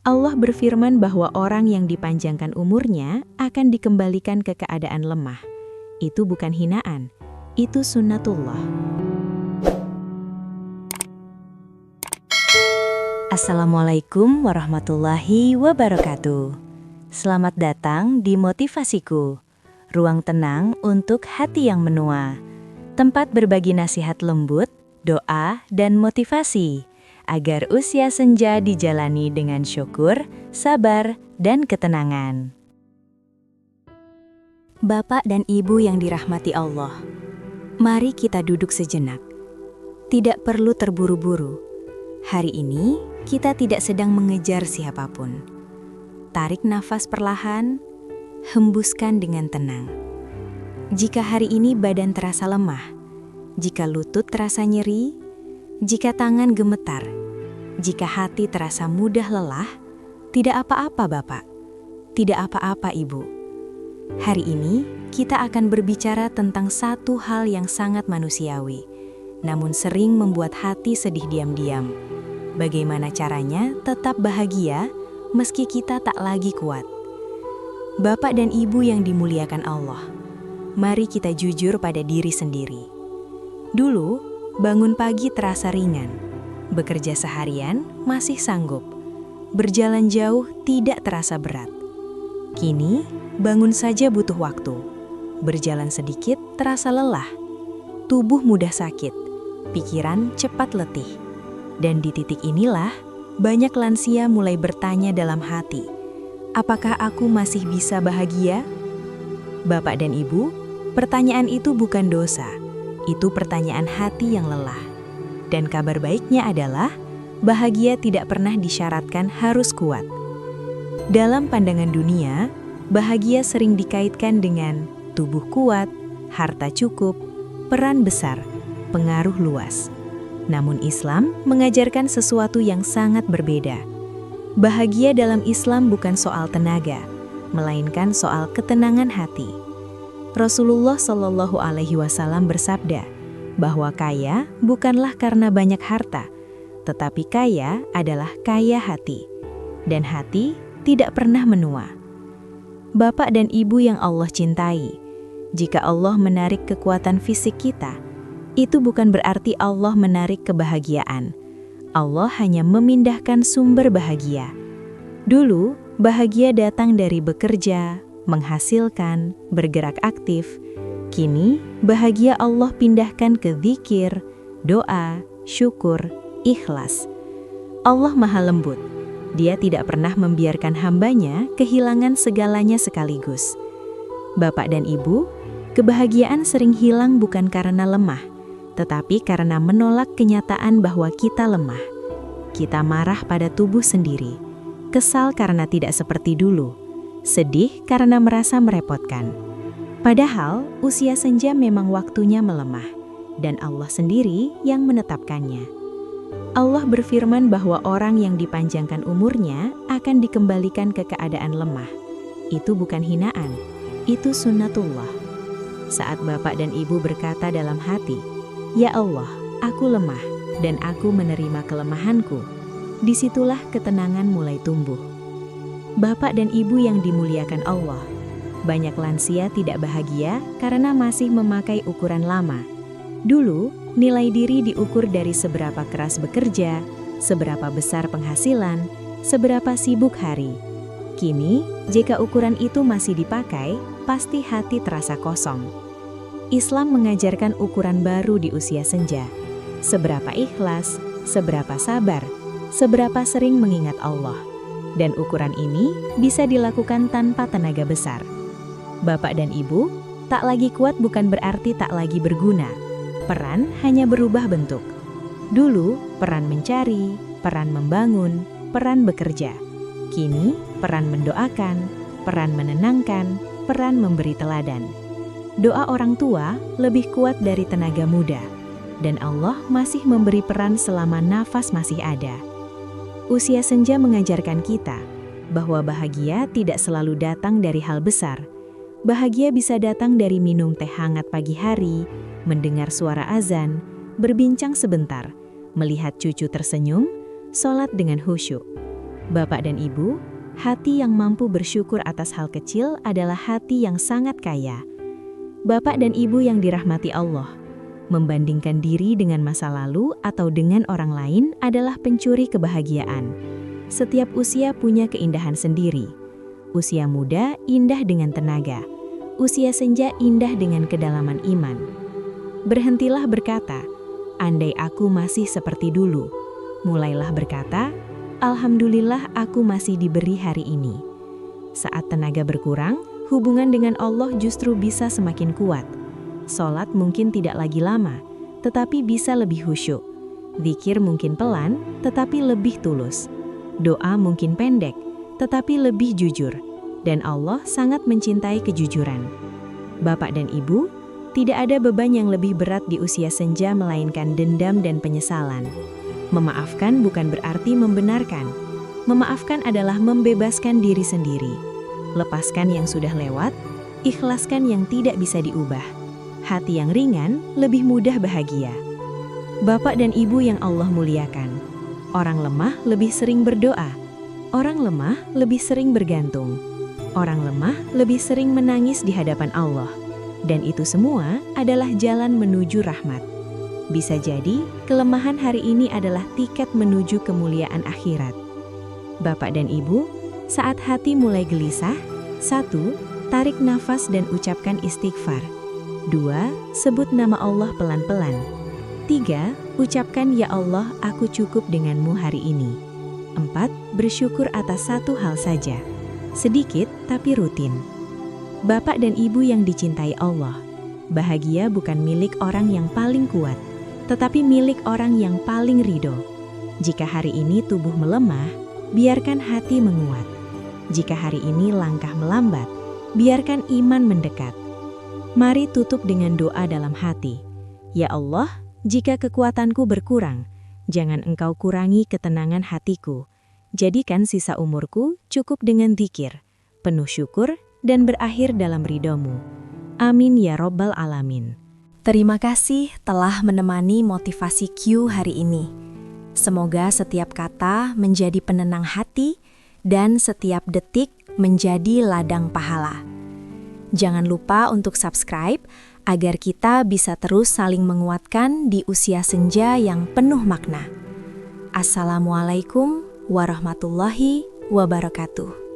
Allah berfirman bahwa orang yang dipanjangkan umurnya akan dikembalikan ke keadaan lemah. Itu bukan hinaan, itu sunnatullah. Assalamualaikum warahmatullahi wabarakatuh. Selamat datang di Motivasiku, ruang tenang untuk hati yang menua. Tempat berbagi nasihat lembut, doa, dan motivasi agar usia senja dijalani dengan syukur, sabar, dan ketenangan. Bapak dan Ibu yang dirahmati Allah, mari kita duduk sejenak. Tidak perlu terburu-buru. Hari ini, kita tidak sedang mengejar siapapun. Tarik nafas perlahan, hembuskan dengan tenang. Jika hari ini badan terasa lemah, jika lutut terasa nyeri, jika tangan gemetar, jika hati terasa mudah lelah, tidak apa-apa Bapak, tidak apa-apa Ibu. Hari ini kita akan berbicara tentang satu hal yang sangat manusiawi, namun sering membuat hati sedih diam-diam. Bagaimana caranya tetap bahagia meski kita tak lagi kuat? Bapak dan Ibu yang dimuliakan Allah, mari kita jujur pada diri sendiri. Dulu, bangun pagi terasa ringan, bekerja seharian masih sanggup, berjalan jauh tidak terasa berat. Kini, bangun saja butuh waktu, berjalan sedikit terasa lelah, tubuh mudah sakit, pikiran cepat letih. Dan di titik inilah, banyak lansia mulai bertanya dalam hati, apakah aku masih bisa bahagia? Bapak dan Ibu, pertanyaan itu bukan dosa. Itu pertanyaan hati yang lelah. Dan kabar baiknya adalah, bahagia tidak pernah disyaratkan harus kuat. Dalam pandangan dunia, bahagia sering dikaitkan dengan tubuh kuat, harta cukup, peran besar, pengaruh luas. Namun Islam mengajarkan sesuatu yang sangat berbeda. Bahagia dalam Islam bukan soal tenaga, melainkan soal ketenangan hati. Rasulullah Shallallahu Alaihi Wasallam bersabda bahwa kaya bukanlah karena banyak harta, tetapi kaya adalah kaya hati, dan hati tidak pernah menua. Bapak dan Ibu yang Allah cintai, jika Allah menarik kekuatan fisik kita, itu bukan berarti Allah menarik kebahagiaan. Allah hanya memindahkan sumber bahagia. Dulu, bahagia datang dari bekerja, menghasilkan, bergerak aktif. Kini, bahagia Allah pindahkan ke zikir, doa, syukur, ikhlas. Allah Maha Lembut. Dia tidak pernah membiarkan hambanya kehilangan segalanya sekaligus. Bapak dan Ibu, kebahagiaan sering hilang bukan karena lemah, tetapi karena menolak kenyataan bahwa kita lemah. Kita marah pada tubuh sendiri, kesal karena tidak seperti dulu, sedih karena merasa merepotkan. Padahal, usia senja memang waktunya melemah, dan Allah sendiri yang menetapkannya. Allah berfirman bahwa orang yang dipanjangkan umurnya akan dikembalikan ke keadaan lemah. Itu bukan hinaan, itu sunnatullah. Saat Bapak dan Ibu berkata dalam hati, "Ya Allah, aku lemah, dan aku menerima kelemahanku," disitulah ketenangan mulai tumbuh. Bapak dan Ibu yang dimuliakan Allah, banyak lansia tidak bahagia karena masih memakai ukuran lama. Dulu, nilai diri diukur dari seberapa keras bekerja, seberapa besar penghasilan, seberapa sibuk hari. Kini, jika ukuran itu masih dipakai, pasti hati terasa kosong. Islam mengajarkan ukuran baru di usia senja. Seberapa ikhlas, seberapa sabar, seberapa sering mengingat Allah. Dan ukuran ini bisa dilakukan tanpa tenaga besar. Bapak dan Ibu, tak lagi kuat bukan berarti tak lagi berguna. Peran hanya berubah bentuk. Dulu, peran mencari, peran membangun, peran bekerja. Kini, peran mendoakan, peran menenangkan, peran memberi teladan. Doa orang tua lebih kuat dari tenaga muda, dan Allah masih memberi peran selama nafas masih ada. Usia senja mengajarkan kita bahwa bahagia tidak selalu datang dari hal besar. Bahagia bisa datang dari minum teh hangat pagi hari, mendengar suara azan, berbincang sebentar, melihat cucu tersenyum, sholat dengan khusyuk. Bapak dan Ibu, hati yang mampu bersyukur atas hal kecil adalah hati yang sangat kaya. Bapak dan Ibu yang dirahmati Allah, membandingkan diri dengan masa lalu atau dengan orang lain adalah pencuri kebahagiaan. Setiap usia punya keindahan sendiri. Usia muda indah dengan tenaga. Usia senja indah dengan kedalaman iman. Berhentilah berkata, andai aku masih seperti dulu. Mulailah berkata, alhamdulillah aku masih diberi hari ini. Saat tenaga berkurang, hubungan dengan Allah justru bisa semakin kuat. Sholat mungkin tidak lagi lama, tetapi bisa lebih khusyuk. Zikir mungkin pelan, tetapi lebih tulus. Doa mungkin pendek, tetapi lebih jujur. Dan Allah sangat mencintai kejujuran. Bapak dan Ibu, tidak ada beban yang lebih berat di usia senja melainkan dendam dan penyesalan. Memaafkan bukan berarti membenarkan. Memaafkan adalah membebaskan diri sendiri. Lepaskan yang sudah lewat, ikhlaskan yang tidak bisa diubah. Hati yang ringan lebih mudah bahagia. Bapak dan Ibu yang Allah muliakan, orang lemah lebih sering berdoa. Orang lemah lebih sering bergantung. Orang lemah lebih sering menangis di hadapan Allah. Dan itu semua adalah jalan menuju rahmat. Bisa jadi, kelemahan hari ini adalah tiket menuju kemuliaan akhirat. Bapak dan Ibu, saat hati mulai gelisah, 1. Tarik nafas dan ucapkan istighfar. 2. Sebut nama Allah pelan-pelan. 3. Ucapkan ya Allah, aku cukup denganmu hari ini. 4. Bersyukur atas satu hal saja. Sedikit tapi rutin. Bapak dan Ibu yang dicintai Allah, bahagia bukan milik orang yang paling kuat, tetapi milik orang yang paling ridho. Jika hari ini tubuh melemah, biarkan hati menguat. Jika hari ini langkah melambat, biarkan iman mendekat. Mari tutup dengan doa dalam hati. Ya Allah, jika kekuatanku berkurang, jangan Engkau kurangi ketenangan hatiku. Jadikan sisa umurku cukup dengan dzikir, penuh syukur, dan berakhir dalam ridho-Mu. Amin ya Rabbal Alamin. Terima kasih telah menemani motivasi Q hari ini. Semoga setiap kata menjadi penenang hati dan setiap detik menjadi ladang pahala. Jangan lupa untuk subscribe agar kita bisa terus saling menguatkan di usia senja yang penuh makna. Assalamualaikum warahmatullahi wabarakatuh.